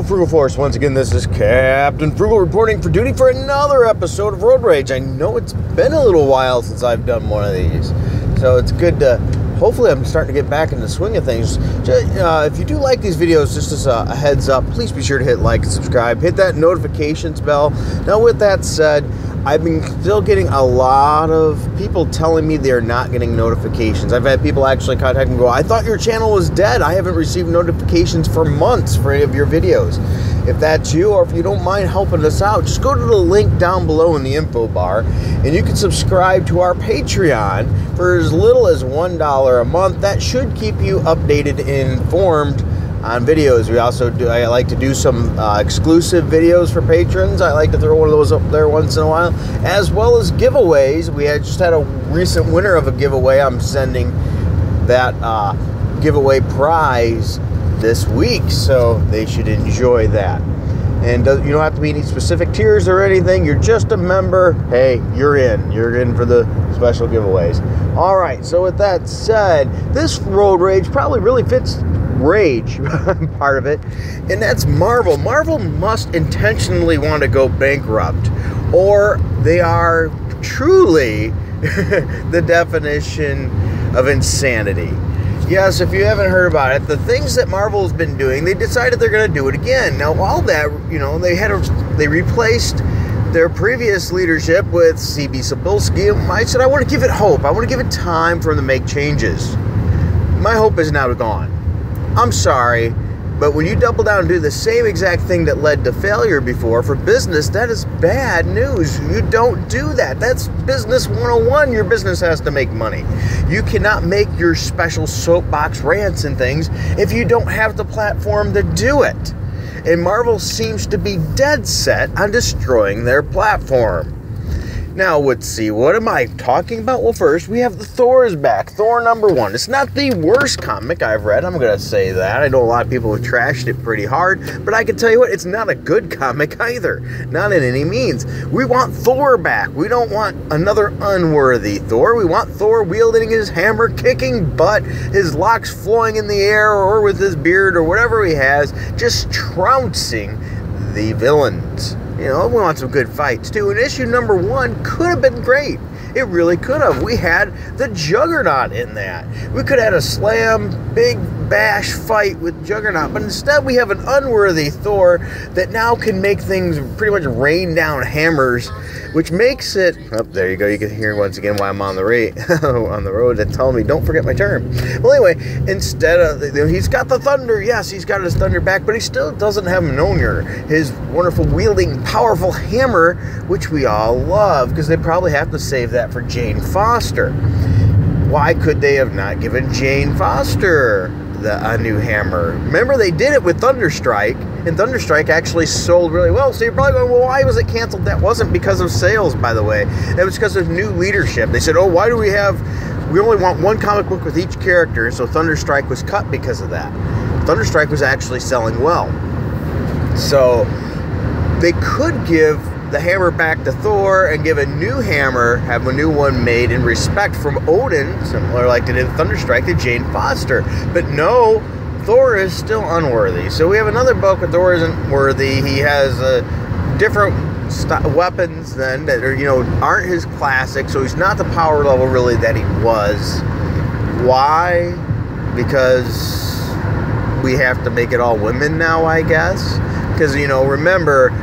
Frugal Force. Once again, this is Captain Frugal reporting for duty for another episode of Road Rage. I know it's been a little while since I've done one of these, so it's good to, hopefully I'm starting to get back in the swing of things. If you do like these videos, just as a heads up, please be sure to hit like and subscribe. Hit that notifications bell. Now with that said, I've been still getting a lot of people telling me they're not getting notifications. I've had people actually contact me and go, I thought your channel was dead. I haven't received notifications for months for any of your videos. If that's you, or if you don't mind helping us out, just go to the link down below in the info bar and you can subscribe to our Patreon for as little as $1 a month. That should keep you updated and informed on videos. We also do, I like to do some exclusive videos for patrons. I like to throw one of those up there once in a while, as well as giveaways. We had just had a recent winner of a giveaway. I'm sending that giveaway prize this week, so they should enjoy that. And you don't have to be any specific tiers or anything. You're just a member. Hey, you're in for the special giveaways. All right, so with that said, this Road Rage probably really fits Rage part of it, and that's Marvel. Marvel must intentionally want to go bankrupt, or they are truly the definition of insanity. Yes, if you haven't heard about it, the things that Marvel's been doing, they decided they're going to do it again. Now, all that, you know, they replaced their previous leadership with Cebulski. I said, I want to give it hope. I want to give it time for them to make changes. My hope is now gone. I'm sorry, but when you double down and do the same exact thing that led to failure before for business, that is bad news. You don't do that. That's business 101. Your business has to make money. You cannot make your special soapbox rants and things if you don't have the platform to do it. And Marvel seems to be dead set on destroying their platform. Now, let's see, what am I talking about? Well, first, we have the Thor is back. Thor #1. It's not the worst comic I've read. I'm going to say that. I know a lot of people have trashed it pretty hard, but I can tell you what, it's not a good comic either. Not in any means. We want Thor back. We don't want another unworthy Thor. We want Thor wielding his hammer, kicking butt, his locks flowing in the air, or with his beard, or whatever he has, just trouncing the villains. You know, we want some good fights, too. And issue #1 could have been great. It really could have. We had the Juggernaut in that. We could have had a slam, big bash fight with Juggernaut. But instead, we have an unworthy Thor that now can make things pretty much rain down hammers, which makes it... Oh, there you go. You can hear once again why I'm on the road that's telling me, don't forget my term. Well, anyway, instead of... He's got the thunder. Yes, he's got his thunder back, but he still doesn't have Mjolnir, his wonderful wielding, powerful hammer, which we all love, because they probably have to save that for Jane Foster. Why could they have not given Jane Foster a new hammer? Remember, they did it with Thunderstrike, and Thunderstrike actually sold really well. So you're probably going, well, why was it canceled? That wasn't because of sales, by the way. That was because of new leadership. They said, oh, why do we only want one comic book with each character, so Thunderstrike was cut because of that. Thunderstrike was actually selling well. So they could give the hammer back to Thor and give a new hammer, have a new one made in respect from Odin, similar like they did Thunderstrike, to Jane Foster. But no, Thor is still unworthy. So we have another book where Thor isn't worthy. He has different weapons then that are, you know, aren't his classic, so he's not the power level really that he was. Why? Because we have to make it all women now, I guess. Because, you know, remember,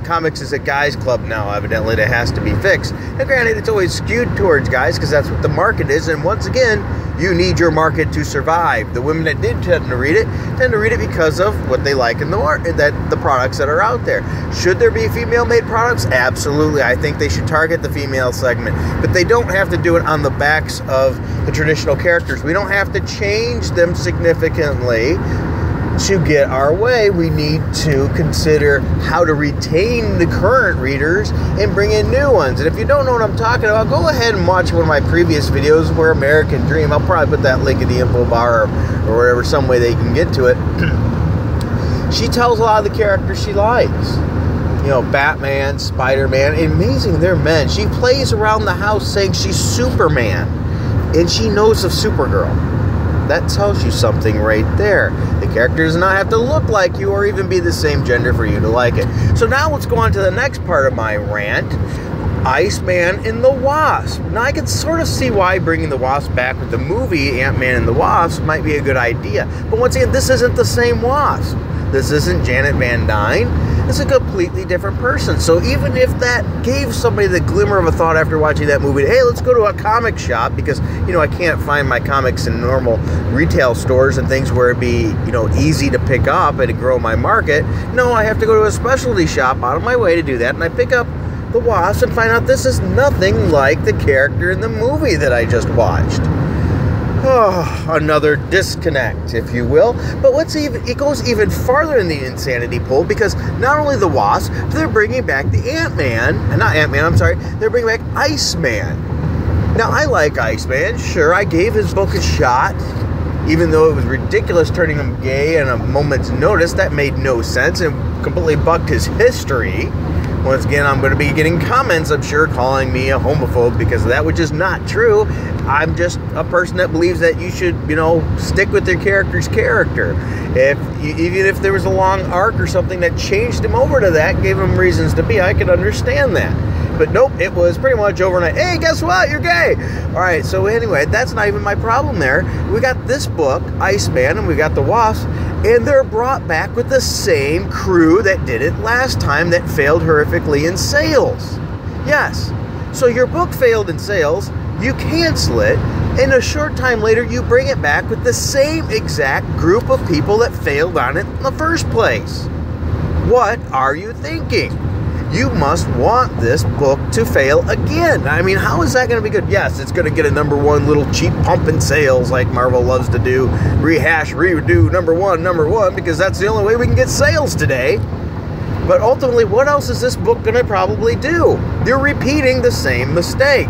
comics is a guys club now, evidently. That has to be fixed. And granted, it's always skewed towards guys because that's what the market is. And once again, you need your market to survive. The women that did tend to read it because of what they like in the products that are out there. Should there be female-made products? Absolutely. I think they should target the female segment. But they don't have to do it on the backs of the traditional characters. We don't have to change them significantly to get our way. We need to consider how to retain the current readers and bring in new ones. And if you don't know what I'm talking about, go ahead and watch one of my previous videos where American Dream, I'll probably put that link in the info bar or whatever, some way they can get to it. She tells a lot of the characters she likes. You know, Batman, Spider-Man, amazing, they're men. She plays around the house saying she's Superman, and she knows of Supergirl. That tells you something right there. The character does not have to look like you or even be the same gender for you to like it. So now let's go on to the next part of my rant. Iceman and the Wasp. Now I can sort of see why bringing the Wasp back with the movie Ant-Man and the Wasp might be a good idea. But once again, this isn't the same Wasp. This isn't Janet Van Dyne. It's a completely different person. So even if that gave somebody the glimmer of a thought after watching that movie, hey, let's go to a comic shop, because, you know, I can't find my comics in normal retail stores and things where it'd be, you know, easy to pick up and to grow my market. No, I have to go to a specialty shop out of my way to do that, and I pick up the Wasp and find out this is nothing like the character in the movie that I just watched. Oh, another disconnect, if you will. But it goes even farther in the insanity pool, because not only the Wasp, they're bringing back the they're bringing back Iceman. Now, I like Iceman. Sure, I gave his book a shot, even though it was ridiculous turning him gay in a moment's notice. That made no sense and completely bucked his history. Once again, I'm going to be getting comments, I'm sure, calling me a homophobe because of that, which is not true. I'm just a person that believes that you should, you know, stick with your character's character. Even if there was a long arc or something that changed him over to that, gave him reasons to be, I could understand that. But nope, it was pretty much overnight. Hey, guess what? You're gay. All right, so anyway, that's not even my problem there. We got this book, Iceman, and we got the Wasp, and they're brought back with the same crew that did it last time that failed horrifically in sales. Yes, so your book failed in sales, you cancel it, and a short time later you bring it back with the same exact group of people that failed on it in the first place. What are you thinking? You must want this book to fail again. I mean, how is that going to be good? Yes, it's going to get a #1 little cheap pump in sales like Marvel loves to do. Rehash, redo, number one, because that's the only way we can get sales today. But ultimately, what else is this book going to probably do? They're repeating the same mistake.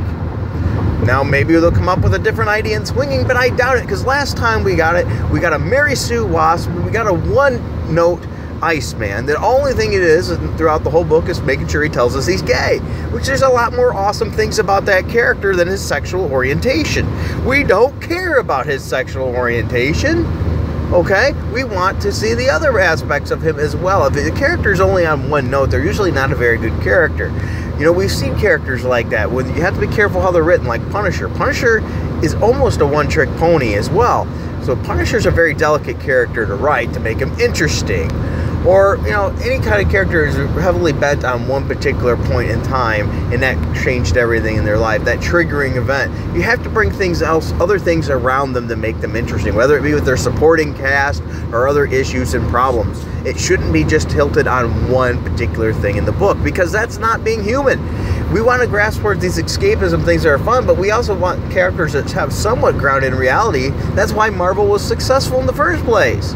Now, maybe they'll come up with a different idea in swinging, but I doubt it, because last time we got a Mary Sue Wasp, and we got a one-note Iceman. The only thing it is throughout the whole book is making sure he tells us he's gay, which there's a lot more awesome things about that character than his sexual orientation. We don't care about his sexual orientation, okay? We want to see the other aspects of him as well. If the character's only on one note, they're usually not a very good character. You know, we've seen characters like that. When you have to be careful how they're written, like Punisher. Punisher is almost a one-trick pony as well. So Punisher's a very delicate character to write to make him interesting. Or, you know, any kind of character is heavily bent on one particular point in time, and that changed everything in their life, that triggering event. You have to bring other things around them to make them interesting, whether it be with their supporting cast or other issues and problems. It shouldn't be just tilted on one particular thing in the book, because that's not being human. We want to grasp towards these escapism things that are fun, but we also want characters that have somewhat grounded in reality. That's why Marvel was successful in the first place.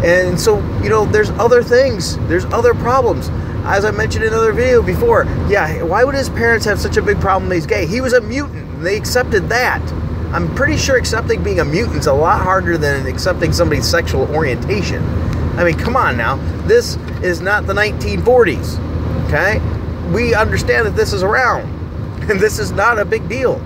And so, you know, there's other things, there's other problems. As I mentioned in another video before, yeah, why would his parents have such a big problem that he's gay? He was a mutant, and they accepted that. I'm pretty sure accepting being a mutant is a lot harder than accepting somebody's sexual orientation. I mean, come on now. This is not the 1940s, okay? We understand that this is around, and this is not a big deal.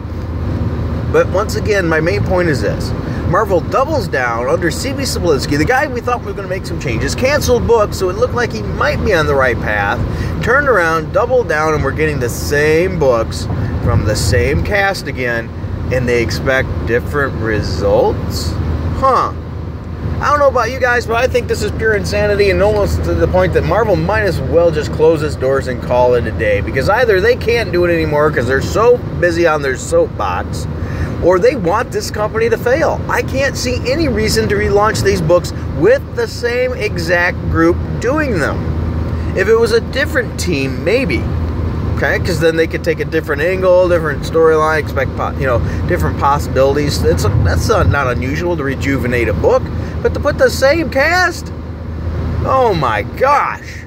But once again, my main point is this. Marvel doubles down under Cebulski, the guy we thought was going to make some changes, canceled books, so it looked like he might be on the right path, turned around, doubled down, and we're getting the same books from the same cast again, and they expect different results? Huh. I don't know about you guys, but I think this is pure insanity, and almost to the point that Marvel might as well just close its doors and call it a day, because either they can't do it anymore because they're so busy on their soapbox, or they want this company to fail. I can't see any reason to relaunch these books with the same exact group doing them. If it was a different team, maybe. Okay, because then they could take a different angle, different storyline, expect, you know, different possibilities. That's not unusual to rejuvenate a book, but to put the same cast? Oh my gosh.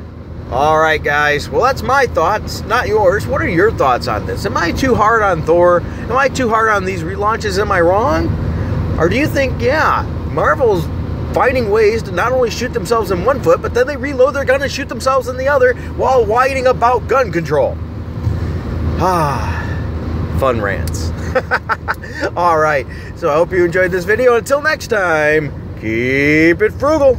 All right, guys. Well, that's my thoughts, not yours. What are your thoughts on this? Am I too hard on Thor? Am I too hard on these relaunches? Am I wrong? Or do you think, yeah, Marvel's finding ways to not only shoot themselves in one foot, but then they reload their gun and shoot themselves in the other while whining about gun control? Ah, fun rants. All right. So I hope you enjoyed this video. Until next time, keep it frugal.